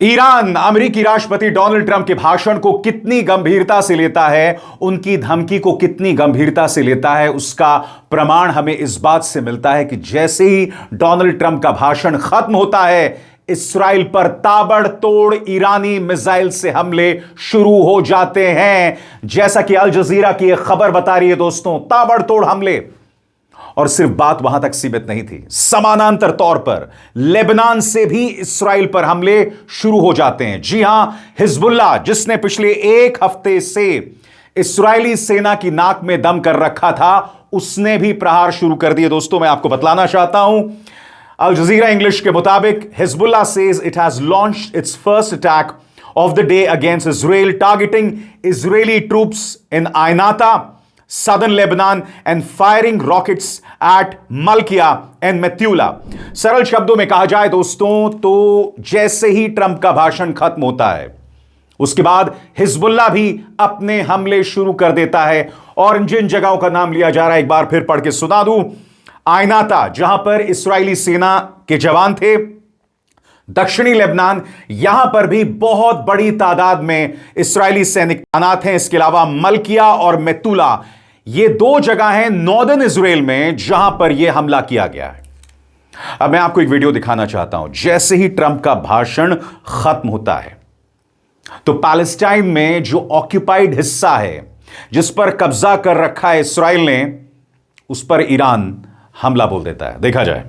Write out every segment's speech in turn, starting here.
Iran अमेरिकी राष्ट्रपति Donald Trump के भाषण को कितनी गंभीरता से लेता है, उनकी धमकी को कितनी गंभीरता से लेता है, उसका प्रमाण हमें इस बात से मिलता है कि जैसे ही डोनाल्ड ट्रंप का भाषण खत्म होता है, इस्राइल पर ताबड़तोड़ ईरानी मिसाइल से हमले शुरू हो जाते हैं। जैसा कि अल जजीरा की एक खबर बता रही है दोस्तों, ताबड़तोड़ हमले। और सिर्फ बात वहां तक सीमित नहीं थी, समानांतर तौर पर लेबनान से भी इस्राइल पर हमले शुरू हो जाते हैं। जी हां, हिजबुल्लाह जिसने पिछले एक हफ्ते से इस्राइली सेना की नाक में दम कर रखा था, उसने भी प्रहार शुरू कर दिए। दोस्तों, मैं आपको बतलाना चाहता हूं, अल जजीरा इंग्लिश के मुताबिक Hezbollah says it has launched its first attack of the day against Israel, targeting Israeli troops in Aynata, Southern Lebanon and firing rockets at Malkia and Metula। सरल शब्दों में कहा जाए दोस्तों, तो जैसे ही ट्रंप का भाषण खत्म होता है, उसके बाद हिजबुल्लाह भी अपने हमले शुरू कर देता है। और जिन जगहों का नाम लिया जा रहा है, एक बार फिर पढ़ के सुना दूं। आयनाता, जहां पर इस्राएली सेना के जवान थे। दक्षिणी लेबनान, यहां पर भी बहुत बड़ी तादाद में इस्राएली सैनिक तैनात हैं। इसके अलावा मलकिया और मेतुला, ये दो जगह हैं नॉर्दर्न इजराइल में जहां पर यह हमला किया गया है। अब मैं आपको एक वीडियो दिखाना चाहता हूं। जैसे ही ट्रंप का भाषण खत्म होता है, तो पैलेस्टाइन में जो ऑक्यूपाइड हिस्सा है, जिस पर कब्जा कर रखा है इस्राइल ने, उस पर ईरान हमला बोल देता है। देखा जाए।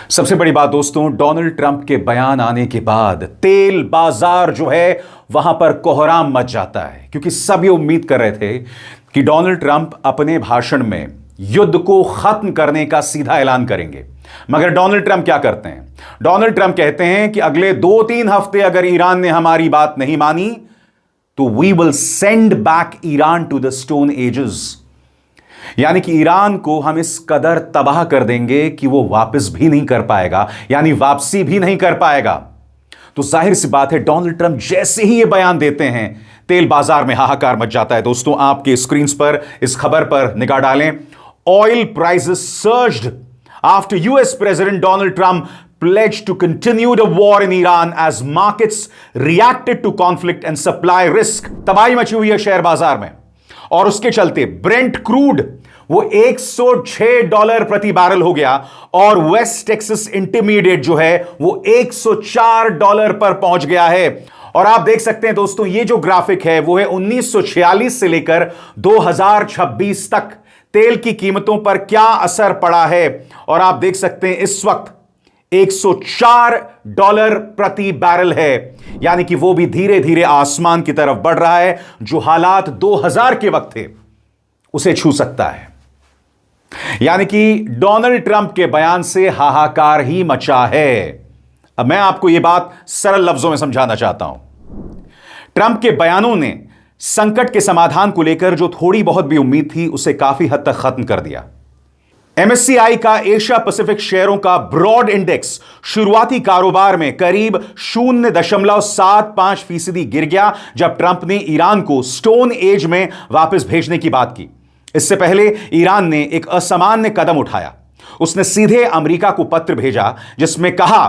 सबसे बड़ी बात दोस्तों, डोनाल्ड ट्रंप के बयान आने के बाद तेल बाजार जो है वहां पर कोहराम मच जाता है, क्योंकि सब ये उम्मीद कर रहे थे कि डोनाल्ड ट्रंप अपने भाषण में युद्ध को खत्म करने का सीधा ऐलान करेंगे। मगर डोनाल्ड ट्रंप क्या करते हैं? डोनाल्ड ट्रंप कहते हैं कि अगले 2-3 हफ्ते अगर ईरान ने हमारी बात नहीं मानी, तो we will send back Iran to the stone ages. यानी कि ईरान को हम इस कदर तबाह कर देंगे कि वो वापस भी नहीं कर पाएगा, यानी वापसी भी नहीं कर पाएगा। तो जाहिर सी बात है, डोनाल्ड ट्रंप जैसे ही ये बयान देते हैं, तेल बाजार में हाहाकार मच जाता है। दोस्तों, आपके स्क्रीन पर इस खबर पर निगाह डालें। Oil prices surged after US president Donald Trump pledged to continue the war in Iran as markets reacted to conflict and supply risk। तबाही मची हुई है शेयर बाजार में, और उसके चलते ब्रेंट क्रूड वो $106 प्रति बैरल हो गया, और वेस्ट टेक्सास इंटरमीडिएट जो है वो $104 पर पहुंच गया है। और आप देख सकते हैं दोस्तों, ये जो ग्राफिक है वो है 1946 से लेकर 2026 तक तेल की कीमतों पर क्या असर पड़ा है। और आप देख सकते हैं इस वक्त $104 प्रति बैरल है, यानी कि वो भी धीरे धीरे आसमान की तरफ बढ़ रहा है। जो हालात 2000 के वक्त थे उसे छू सकता है। यानी कि डोनाल्ड ट्रंप के बयान से हाहाकार ही मचा है। अब मैं आपको यह बात सरल लफ्जों में समझाना चाहता हूं। ट्रंप के बयानों ने संकट के समाधान को लेकर जो थोड़ी बहुत भी उम्मीद थी, उसे काफी हद तक खत्म कर दिया। MSCI का एशिया पैसिफिक शेयरों का ब्रॉड इंडेक्स शुरुआती कारोबार में करीब 0.75% गिर गया, जब ट्रंप ने ईरान को स्टोन एज में वापस भेजने की बात की। इससे पहले ईरान ने एक असामान्य कदम उठाया। उसने सीधे अमेरिका को पत्र भेजा, जिसमें कहा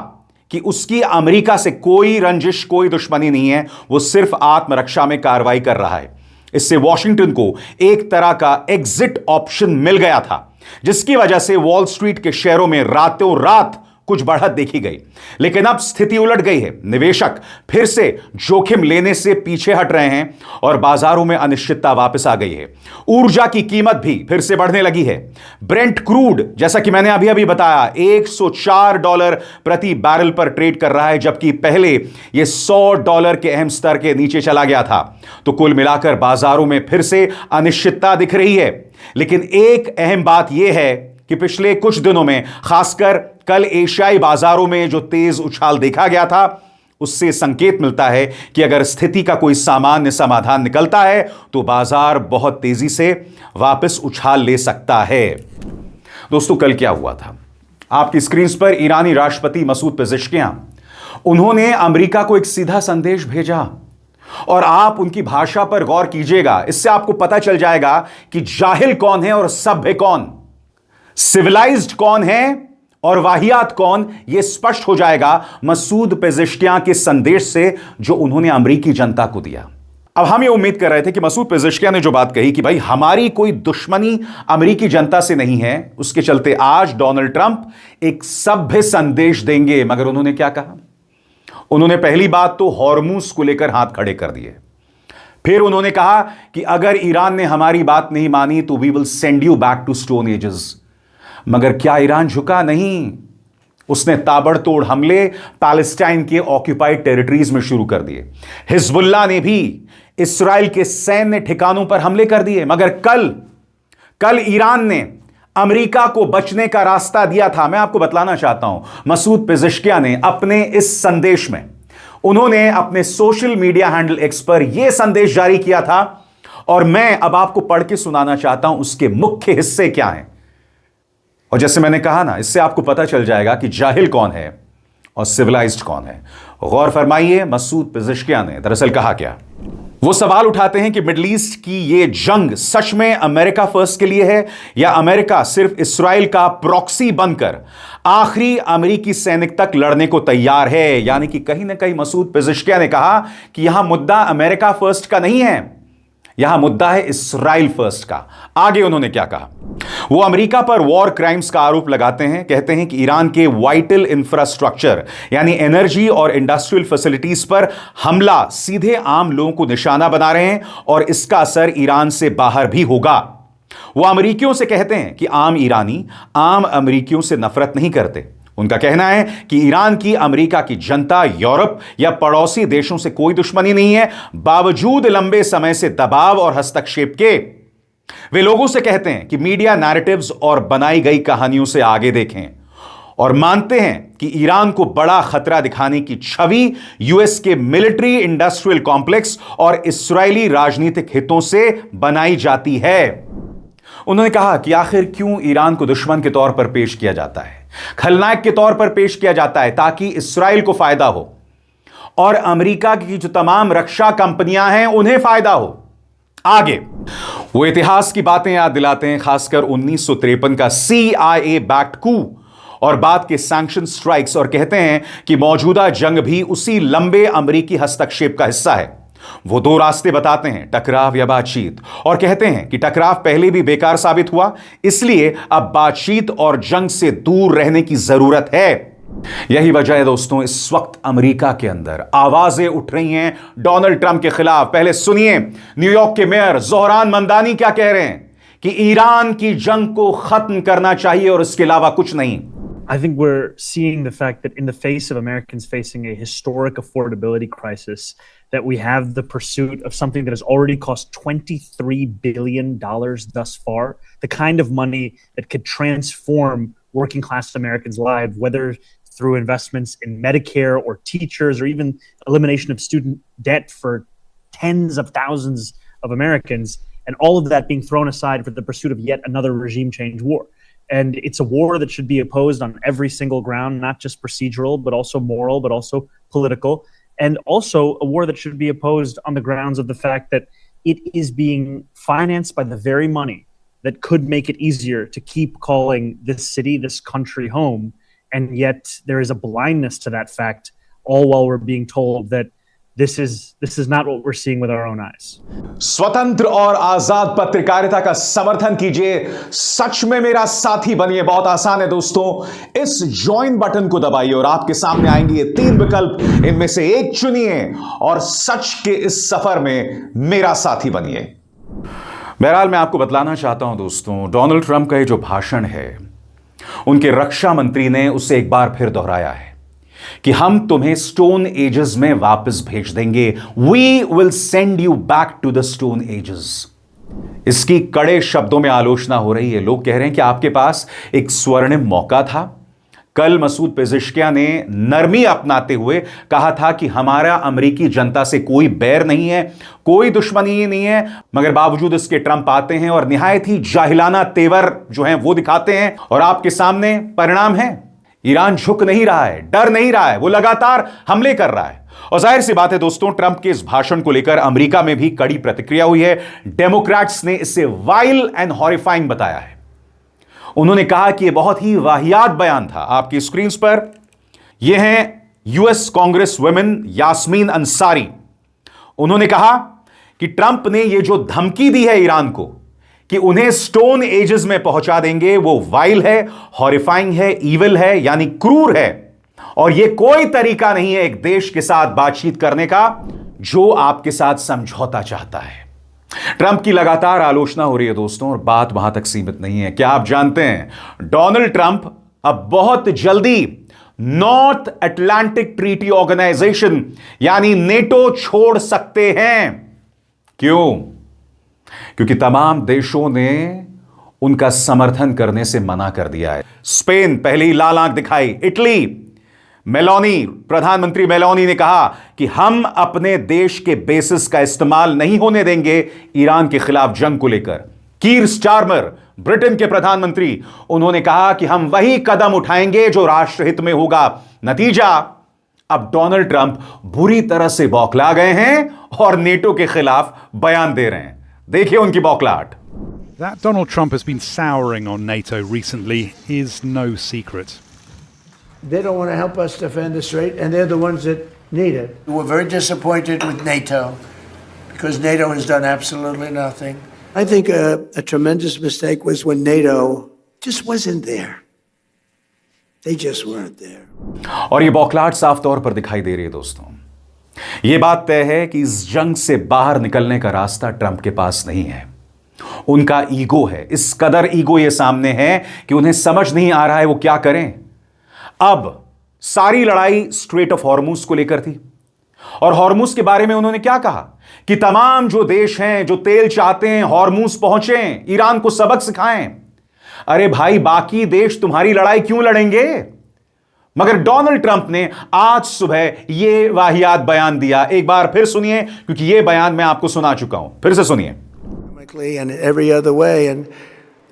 कि उसकी अमेरिका से कोई रंजिश, कोई दुश्मनी नहीं है, वो सिर्फ आत्मरक्षा में कार्रवाई कर रहा है। इससे वॉशिंगटन को एक तरह का एग्जिट ऑप्शन मिल गया था, जिसकी वजह से वॉल स्ट्रीट के शेयरों में रातों रात कुछ बढ़त देखी गई। लेकिन अब स्थिति उलट गई है। निवेशक फिर से जोखिम लेने से पीछे हट रहे हैं और बाजारों में अनिश्चितता वापस आ गई है। ऊर्जा की कीमत भी फिर से बढ़ने लगी है। ब्रेंट क्रूड, जैसा कि मैंने अभी अभी बताया, $104 प्रति बैरल पर ट्रेड कर रहा है, जबकि पहले यह $100 के अहम स्तर के नीचे चला गया था। तो कुल मिलाकर बाजारों में फिर से अनिश्चितता दिख रही है। लेकिन एक अहम बात यह है कि पिछले कुछ दिनों में, खासकर कल एशियाई बाजारों में जो तेज उछाल देखा गया था, उससे संकेत मिलता है कि अगर स्थिति का कोई सामान्य समाधान निकलता है, तो बाजार बहुत तेजी से वापस उछाल ले सकता है। दोस्तों, कल क्या हुआ था? आपकी स्क्रीन पर ईरानी राष्ट्रपति मसूद पेजेश्कियां, उन्होंने अमेरिका को एक सीधा संदेश भेजा और आप उनकी भाषा पर गौर कीजिएगा। इससे आपको पता चल जाएगा कि जाहिल कौन है और सभ्य कौन, सिविलाइज्ड कौन है और वाहियात कौन, यह स्पष्ट हो जाएगा मसूद पेजेश्कियां के संदेश से जो उन्होंने अमेरिकी जनता को दिया। अब हम ये उम्मीद कर रहे थे कि मसूद पेजेश्कियां ने जो बात कही कि भाई हमारी कोई दुश्मनी अमेरिकी जनता से नहीं है, उसके चलते आज डोनाल्ड ट्रंप एक सभ्य संदेश देंगे। मगर उन्होंने क्या कहा? उन्होंने पहली बात तो हॉर्मूज को लेकर हाथ खड़े कर दिए। फिर उन्होंने कहा कि अगर ईरान ने हमारी बात नहीं मानी तो we will send you back to stone ages. मगर क्या ईरान झुका? नहीं। उसने ताबड़तोड़ हमले पैलेस्टाइन के ऑक्यूपाइड टेरिटरीज में शुरू कर दिए। हिजबुल्लाह ने भी इस्राएल के सैन्य ठिकानों पर हमले कर दिए। मगर कल ईरान ने अमेरिका को बचने का रास्ता दिया था। मैं आपको बतलाना चाहता हूं, मसूद पेजेश्कियां ने अपने इस संदेश में, उन्होंने अपने सोशल मीडिया हैंडल एक्स पर यह संदेश जारी किया था और मैं अब आपको पढ़ के सुनाना चाहता हूं उसके मुख्य हिस्से क्या हैं। और जैसे मैंने कहा ना, इससे आपको पता चल जाएगा कि जाहिल कौन है और सिविलाइज्ड कौन है। गौर फरमाइए मसूद पेजेश्कियां ने दरअसल कहा क्या। वो सवाल उठाते हैं कि मिडिल ईस्ट की ये जंग सच में अमेरिका फर्स्ट के लिए है या अमेरिका सिर्फ इस्राएल का प्रॉक्सी बनकर आखिरी अमेरिकी सैनिक तक लड़ने को तैयार है। यानी कि कहीं ना कहीं मसूद पेजेश्कियां ने कहा कि यहां मुद्दा अमेरिका फर्स्ट का नहीं है, यहां मुद्दा है इस्राएल फर्स्ट का। आगे उन्होंने क्या कहा? वो अमेरिका पर वॉर क्राइम्स का आरोप लगाते हैं, कहते हैं कि ईरान के वाइटल इंफ्रास्ट्रक्चर यानी एनर्जी और इंडस्ट्रियल फैसिलिटीज पर हमला सीधे आम लोगों को निशाना बना रहे हैं और इसका असर ईरान से बाहर भी होगा। वो अमेरिकियों से कहते हैं कि आम ईरानी आम अमेरिकियों से नफरत नहीं करते। उनका कहना है कि ईरान की अमेरिका की जनता यूरोप या पड़ोसी देशों से कोई दुश्मनी नहीं है। बावजूद लंबे समय से दबाव और हस्तक्षेप के वे लोगों से कहते हैं कि मीडिया नैरेटिव्स और बनाई गई कहानियों से आगे देखें और मानते हैं कि ईरान को बड़ा खतरा दिखाने की छवि यूएस के मिलिट्री इंडस्ट्रियल कॉम्प्लेक्स और इस्राएली राजनीतिक हितों से बनाई जाती है। उन्होंने कहा कि आखिर क्यों ईरान को दुश्मन के तौर पर पेश किया जाता है, खलनायक के तौर पर पेश किया जाता है, ताकि इस्राएल को फायदा हो और अमेरिका की जो तमाम रक्षा कंपनियां हैं उन्हें फायदा हो। आगे वो इतिहास की बातें याद दिलाते हैं, खासकर 1953 का CIA बैक्ड कू और बाद के सैंक्शन स्ट्राइक्स, और कहते हैं कि मौजूदा जंग भी उसी लंबे अमेरिकी हस्तक्षेप का हिस्सा है। वो दो रास्ते बताते हैं, टकराव या बातचीत, और कहते हैं कि टकराव पहले भी बेकार साबित हुआ, इसलिए अब बातचीत और जंग से दूर रहने की जरूरत है। यही वजह है दोस्तों, इस वक्त अमेरिका के अंदर आवाजें उठ रही हैं डोनाल्ड ट्रंप के खिलाफ। पहले सुनिए न्यूयॉर्क के मेयर जोहरान ममदानी क्या कह रहे हैं कि ईरान की जंग को खत्म करना चाहिए और इसके अलावा कुछ नहीं। I think we're seeing the fact that in the face of Americans facing a historic affordability crisis, that we have the pursuit of something that has already cost $23 billion thus far, the kind of money that could transform working class Americans' lives, whether through investments in Medicare or teachers or even elimination of student debt for tens of thousands of Americans, and all of that being thrown aside for the pursuit of yet another regime change war. And it's a war that should be opposed on every single ground, not just procedural, but also moral, but also political. And also a war that should be opposed on the grounds of the fact that it is being financed by the very money that could make it easier to keep calling this city, this country home. And yet there is a blindness to that fact, all while we're being told that this is not what we're seeing with our own eyes. स्वतंत्र और आजाद पत्रकारिता का समर्थन कीजिए, सच में मेरा साथी बनिए। बहुत आसान है दोस्तों, इस ज्वाइन बटन को दबाइए और आपके सामने आएंगे ये 3 विकल्प, इनमें से एक चुनिए और सच के इस सफर में मेरा साथी बनिए। बहरहाल मैं आपको बतलाना चाहता हूं दोस्तों, डोनाल्ड ट्रंप का ये जो भाषण है, उनके रक्षा मंत्री ने उसे एक बार फिर दोहराया है कि हम तुम्हें स्टोन एजेस में वापस भेज देंगे। We will send you back to the stone ages. इसकी कड़े शब्दों में आलोचना हो रही है। लोग कह रहे हैं कि आपके पास एक स्वर्णिम मौका था, कल मसूद पेजिशकियां ने नरमी अपनाते हुए कहा था कि हमारा अमेरिकी जनता से कोई बैर नहीं है, कोई दुश्मनी नहीं है, मगर बावजूद इसके ट्रंप आते हैं और निहायत ही जाहिलाना तेवर जो है वो दिखाते हैं और आपके सामने परिणाम है। ईरान झुक नहीं रहा है, डर नहीं रहा है, वो लगातार हमले कर रहा है। और जाहिर सी बात है दोस्तों, ट्रंप के इस भाषण को लेकर अमेरिका में भी कड़ी प्रतिक्रिया हुई है। डेमोक्रेट्स ने इसे वाइल एंड हॉरिफाइंग बताया है। उन्होंने कहा कि यह बहुत ही वाहियात बयान था। आपकी स्क्रीन पर यह हैं US Congress woman Yassamin Ansari. उन्होंने कहा कि ट्रंप ने यह जो धमकी दी है ईरान को कि उन्हें स्टोन एजेस में पहुंचा देंगे, वो वाइल है, हॉरिफाइंग है, ईविल है, यानी क्रूर है। और यह कोई तरीका नहीं है एक देश के साथ बातचीत करने का जो आपके साथ समझौता चाहता है। ट्रंप की लगातार आलोचना हो रही है दोस्तों, और बात वहां तक सीमित नहीं है। क्या आप जानते हैं डोनाल्ड ट्रंप अब बहुत जल्दी नॉर्थ अटलांटिक ट्रीटी ऑर्गेनाइजेशन यानी नेटो छोड़ सकते हैं? क्यों? क्योंकि तमाम देशों ने उनका समर्थन करने से मना कर दिया है। स्पेन पहले ही लाल आंख दिखाई, इटली मेलोनी, प्रधानमंत्री मेलोनी ने कहा कि हम अपने देश के बेसिस का इस्तेमाल नहीं होने देंगे ईरान के खिलाफ जंग को लेकर। कीर स्टारमर, ब्रिटेन के प्रधानमंत्री, उन्होंने कहा कि हम वही कदम उठाएंगे जो राष्ट्रहित में होगा। नतीजा, अब डोनाल्ड ट्रंप बुरी तरह से बौखला गए हैं और नेटो के खिलाफ बयान दे रहे हैं। देखिए उनकी बौखलाहट। That Donald Trump has been souring on NATO recently is no secret. They don't want to help us defend the strait, and they're the ones that need it. We're very disappointed with NATO because NATO has done absolutely nothing. I think a tremendous mistake was when NATO just wasn't there. They just weren't there. और ये बौखलाहट साफ तौर पर दिखाई दे रही है दोस्तों। ये बात तय है कि इस जंग से बाहर निकलने का रास्ता ट्रंप के पास नहीं है। उनका ईगो है, इस कदर ईगो ये सामने है कि उन्हें समझ नहीं आ रहा है वो क्या करें। अब सारी लड़ाई स्ट्रेट ऑफ हॉर्मुज को लेकर थी, और हॉर्मुज के बारे में उन्होंने क्या कहा कि तमाम जो देश हैं जो तेल चाहते हैं हॉर्मुज पहुंचे, ईरान को सबक सिखाएं। अरे भाई, बाकी देश तुम्हारी लड़ाई क्यों लड़ेंगे? मगर डोनाल्ड ट्रंप ने आज सुबह यह वाहियात बयान दिया। एक बार फिर सुनिए, क्योंकि यह बयान मैं आपको सुना चुका हूं, फिर से सुनिए। And every other way, and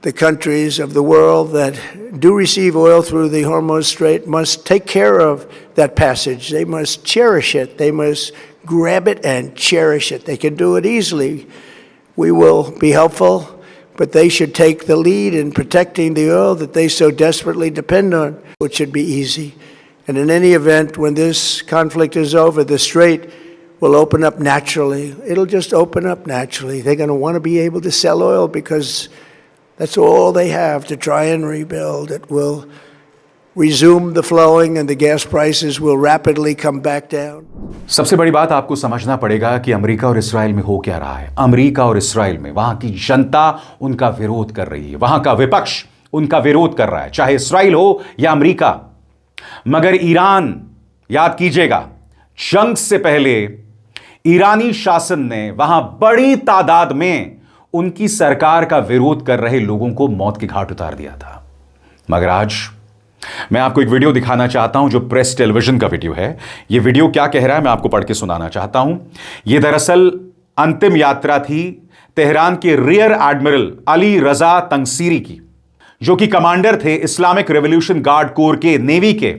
the countries of the world that do receive oil through the Hormuz Strait must take care of that passage. They must cherish it. They must grab it and cherish it. They can do it easily. We will be helpful, but they should take the lead in protecting the oil that they so desperately depend on. It should be easy. And in any event, when this conflict is over, the strait will open up naturally. It'll just open up naturally. They're going to want to be able to sell oil because that's all they have to try and rebuild. It will resume the flowing and the gas prices will rapidly come back down. सबसे बड़ी बात आपको समझना पड़ेगा कि America और इस्राएल में हो क्या रहा है। अमेरिका और इस्राएल में वहां की जनता उनका विरोध कर रही है, वहां का विपक्ष उनका विरोध कर रहा है, चाहे इस्राएल हो या अमेरिका। मगर ईरान, याद कीजिएगा, जंग से पहले ईरानी शासन ने वहां बड़ी तादाद में उनकी सरकार का विरोध कर रहे लोगों को मौत के घाट उतार दिया था। मगर आज मैं आपको एक वीडियो दिखाना चाहता हूं जो प्रेस टेलीविजन का वीडियो है। यह वीडियो क्या कह रहा है मैं आपको पढ़ के सुनाना चाहता हूं। यह दरअसल अंतिम यात्रा थी तेहरान के रियर एडमिरल अली रजा तंगसीरी की, जो कि कमांडर थे इस्लामिक रेवोल्यूशन गार्ड कोर के, नेवी के।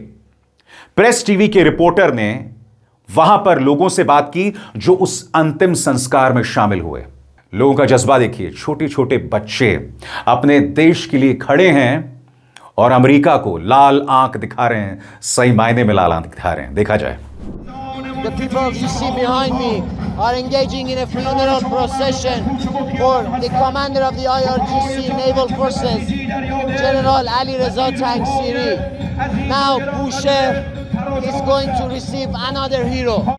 प्रेस टीवी के रिपोर्टर ने वहां पर लोगों से बात की जो उस अंतिम संस्कार में शामिल हुए। लोगों का जज्बा देखिए, छोटे छोटे बच्चे अपने देश के लिए खड़े हैं और अमेरिका को लाल आंख दिखा रहे हैं, सही मायने में लाल आंख दिखा रहे हैं। देखा जाए। The people you see behind me are engaging in a funeral procession for the commander of the IRGC Naval Forces, General Ali Reza Tangsiri. Now Bushehr is going to receive another hero.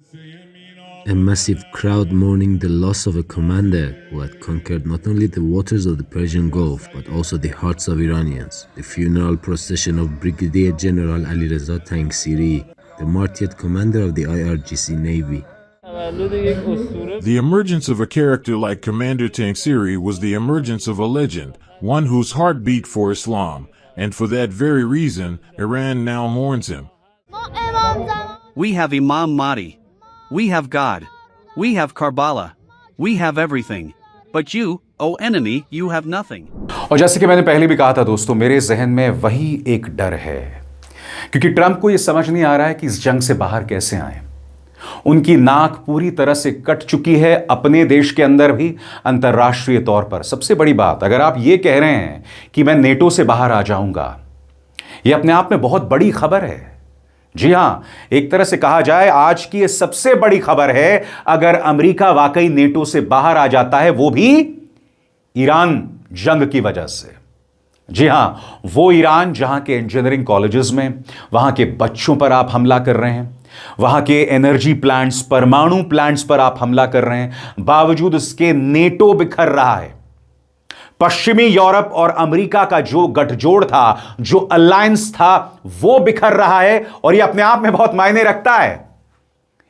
A massive crowd mourning the loss of a commander who had conquered not only the waters of the Persian Gulf but also the hearts of Iranians. The funeral procession of Brigadier General Ali Reza Tangsiri, the martyred commander of the IRGC Navy. The emergence of a character like Commander Tangsiri was the emergence of a legend, one whose heart beat for Islam. and for that very reason, Iran now mourns him. We have Imam Mahdi. We have God. We have Karbala. We have everything. But you, O enemy, you have nothing. और जैसे कि मैंने पहले भी कहा था दोस्तों, मेरे जहन में वही एक डर है, क्योंकि ट्रंप को यह समझ नहीं आ रहा है कि इस जंग से बाहर कैसे आए। उनकी नाक पूरी तरह से कट चुकी है, अपने देश के अंदर भी, अंतर्राष्ट्रीय तौर पर। सबसे बड़ी बात, अगर आप यह कह रहे हैं कि मैं नेटो से बाहर आ जाऊंगा, यह अपने आप में बहुत बड़ी खबर है। जी हां, एक तरह से कहा जाए आज की यह सबसे बड़ी खबर है अगर अमेरिका वाकई नेटो से बाहर आ जाता है, वो भी ईरान जंग की वजह से। जी हां, वो ईरान जहां के इंजीनियरिंग कॉलेजेस में, वहां के बच्चों पर आप हमला कर रहे हैं, वहां के एनर्जी प्लांट्स, परमाणु प्लांट्स पर आप हमला कर रहे हैं, बावजूद इसके नेटो बिखर रहा है। पश्चिमी यूरोप और अमेरिका का जो गठजोड़ था, जो अलायंस था, वो बिखर रहा है और यह अपने आप में बहुत मायने रखता है।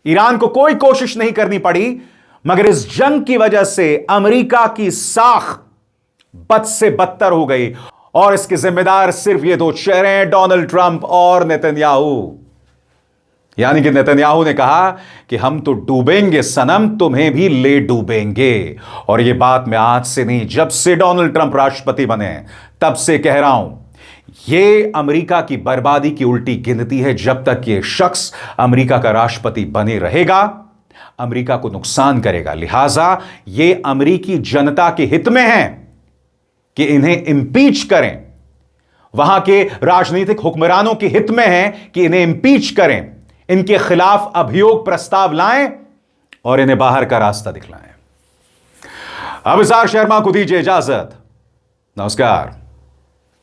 ईरान को कोई कोशिश नहीं करनी पड़ी, मगर इस जंग की वजह से अमेरिका की साख बद से बदतर हो गई और इसके जिम्मेदार सिर्फ ये दो चेहरे हैं, डोनाल्ड ट्रंप और नेतन्याहू। यानी कि नेतन्याहू ने कहा कि हम तो डूबेंगे सनम, तुम्हें भी ले डूबेंगे। और यह बात मैं आज से नहीं, जब से डोनाल्ड ट्रंप राष्ट्रपति बने तब से कह रहा हूं, यह अमेरिका की बर्बादी की उल्टी गिनती है। जब तक यह शख्स अमेरिका का राष्ट्रपति बने रहेगा, अमेरिका को नुकसान करेगा। लिहाजा यह अमेरिकी जनता के हित में है कि इन्हें इंपीच करें, वहां के राजनीतिक हुक्मरानों के हित में है कि इन्हें इंपीच करें, इनके खिलाफ अभियोग प्रस्ताव लाएं और इन्हें बाहर का रास्ता दिखलाएं। अभिसार शर्मा को दीजिए इजाजत। नमस्कार।